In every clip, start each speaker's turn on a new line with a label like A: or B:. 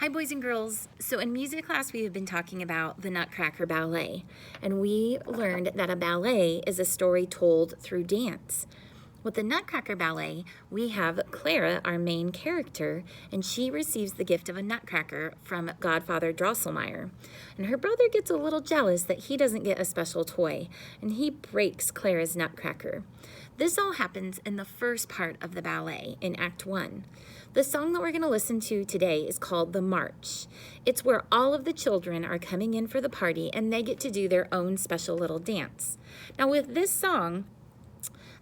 A: Hi boys and girls. So in music class we have been talking about the Nutcracker Ballet, and we learned that a ballet is a story told through dance. With the Nutcracker Ballet, we have Clara, our main character, and she receives the gift of a nutcracker from Godfather Drosselmeyer. And her brother gets a little jealous that he doesn't get a special toy, and he breaks Clara's nutcracker. This all happens in the first part of the ballet, in Act 1. The song that we're going to listen to today is called The March. It's where all of the children are coming in for the party, and they get to do their own special little dance. Now with this song,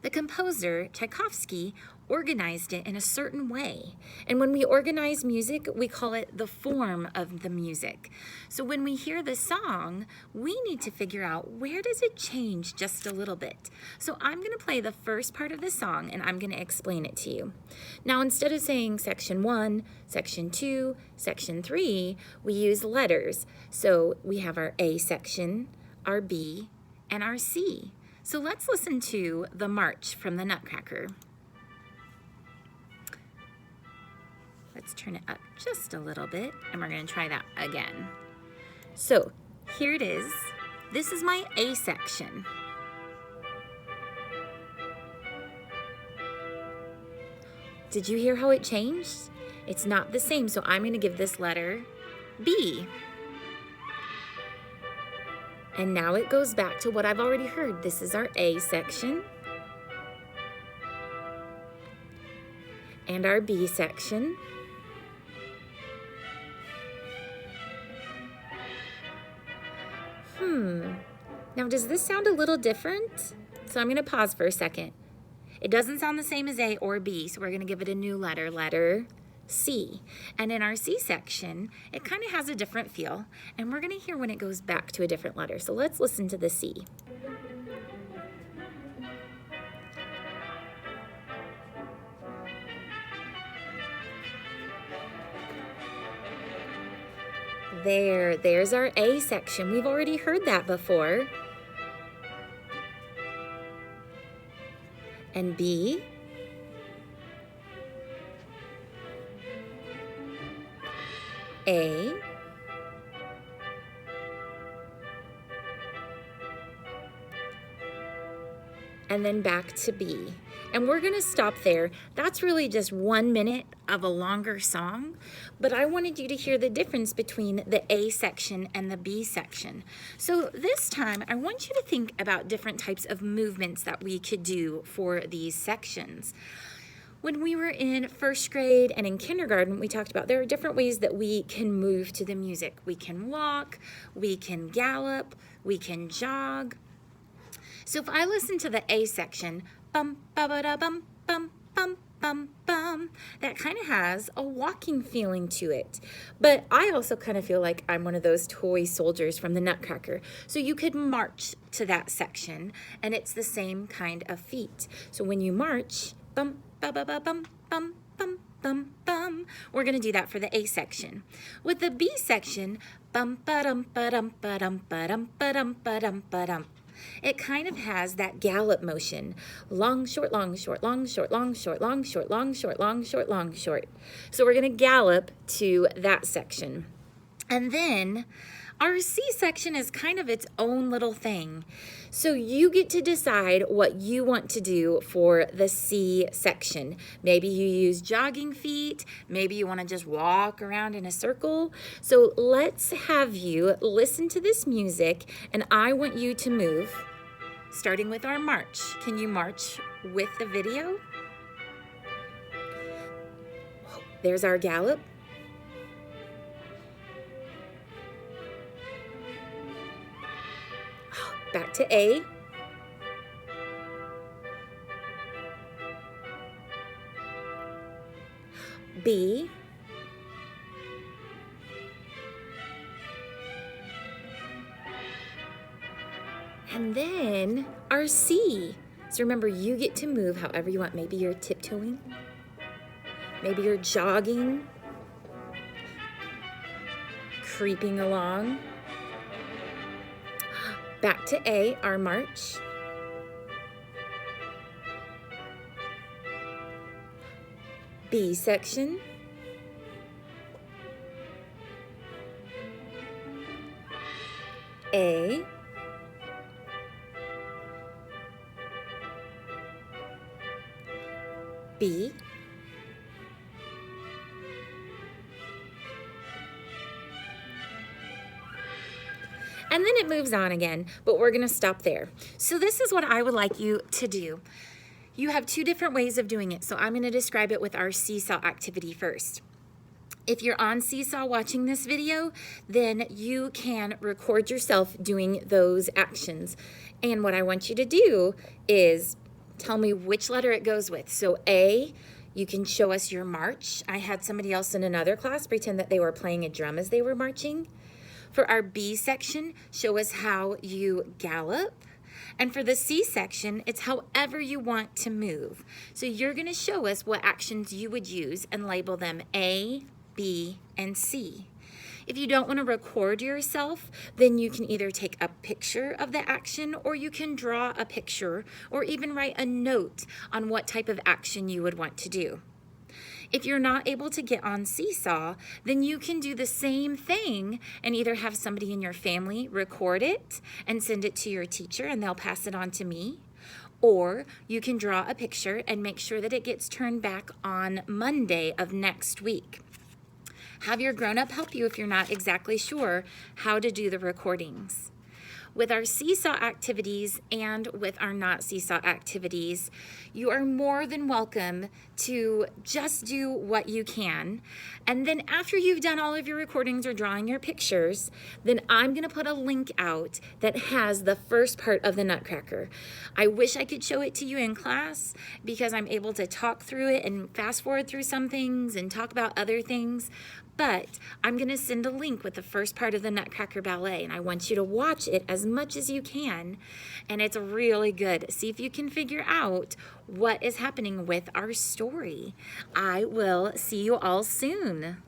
A: the composer, Tchaikovsky, organized it in a certain way. And when we organize music, we call it the form of the music. So when we hear the song, we need to figure out where does it change just a little bit. So I'm going to play the first part of the song and I'm going to explain it to you. Now instead of saying section 1, section 2, section 3, we use letters. So we have our A section, our B, and our C. So let's listen to The March from the Nutcracker. Let's turn it up just a little bit, and we're going to try that again. So here it is. This is my A section. Did you hear how it changed? It's not the same, so I'm going to give this letter B. And now it goes back to what I've already heard. This is our A section. And our B section. Now does this sound a little different? So I'm going to pause for a second. It doesn't sound the same as A or B, so we're going to give it a new letter, letter C. And in our C section, it kind of has a different feel, and we're going to hear when it goes back to a different letter. So let's listen to the C. There's our A section. We've already heard that before. And B. A. And then back to B. And we're going to stop there. That's really just 1 minute of a longer song, but I wanted you to hear the difference between the A section and the B section. So this time, I want you to think about different types of movements that we could do for these sections. When we were in first grade and in kindergarten, we talked about there are different ways that we can move to the music. We can walk, we can gallop, we can jog. So if I listen to the A section, bum, ba ba da bum, bum, bum, bum, bum, that kind of has a walking feeling to it. But I also kind of feel like I'm one of those toy soldiers from the Nutcracker. So you could march to that section, and it's the same kind of feet. So when you march, bum, ba ba ba bum, bum, bum, bum, bum. We're going to do that for the A section. With the B section, bum, ba-dum, ba-dum, ba-dum, ba-dum, ba-dum, ba-dum, ba-dum. It kind of has that gallop motion. Long, short, long, short, long, short, long, short, long, short, long, short, long, short, long, short. So we're going to gallop to that section. And then our C section is kind of its own little thing. So you get to decide what you want to do for the C section. Maybe you use jogging feet. Maybe you want to just walk around in a circle. So let's have you listen to this music, and I want you to move, starting with our march. Can you march with the video? There's our gallop. Back to A. B. And then our C. So remember, you get to move however you want. Maybe you're tiptoeing. Maybe you're jogging. Creeping along. Back to A, our march. B section. A, B, and then it moves on again, but we're gonna stop there. So this is what I would like you to do. You have two different ways of doing it, so I'm gonna describe it with our seesaw activity first. If you're on Seesaw watching this video, then you can record yourself doing those actions. And what I want you to do is tell me which letter it goes with. So A, you can show us your march. I had somebody else in another class pretend that they were playing a drum as they were marching. For our B section, show us how you gallop. And for the C section, it's however you want to move. So you're gonna show us what actions you would use and label them A, B, and C. If you don't want to record yourself, then you can either take a picture of the action, or you can draw a picture, or even write a note on what type of action you would want to do. If you're not able to get on Seesaw, then you can do the same thing and either have somebody in your family record it and send it to your teacher and they'll pass it on to me, or you can draw a picture and make sure that it gets turned back on Monday of next week. Have your grown-up help you if you're not exactly sure how to do the recordings. With our Seesaw activities and with our not Seesaw activities, you are more than welcome to just do what you can. And then after you've done all of your recordings or drawing your pictures, then I'm gonna put a link out that has the first part of the Nutcracker. I wish I could show it to you in class because I'm able to talk through it and fast forward through some things and talk about other things. But I'm gonna send a link with the first part of the Nutcracker Ballet, and I want you to watch it as much as you can, and it's really good. See if you can figure out what is happening with our story. I will see you all soon.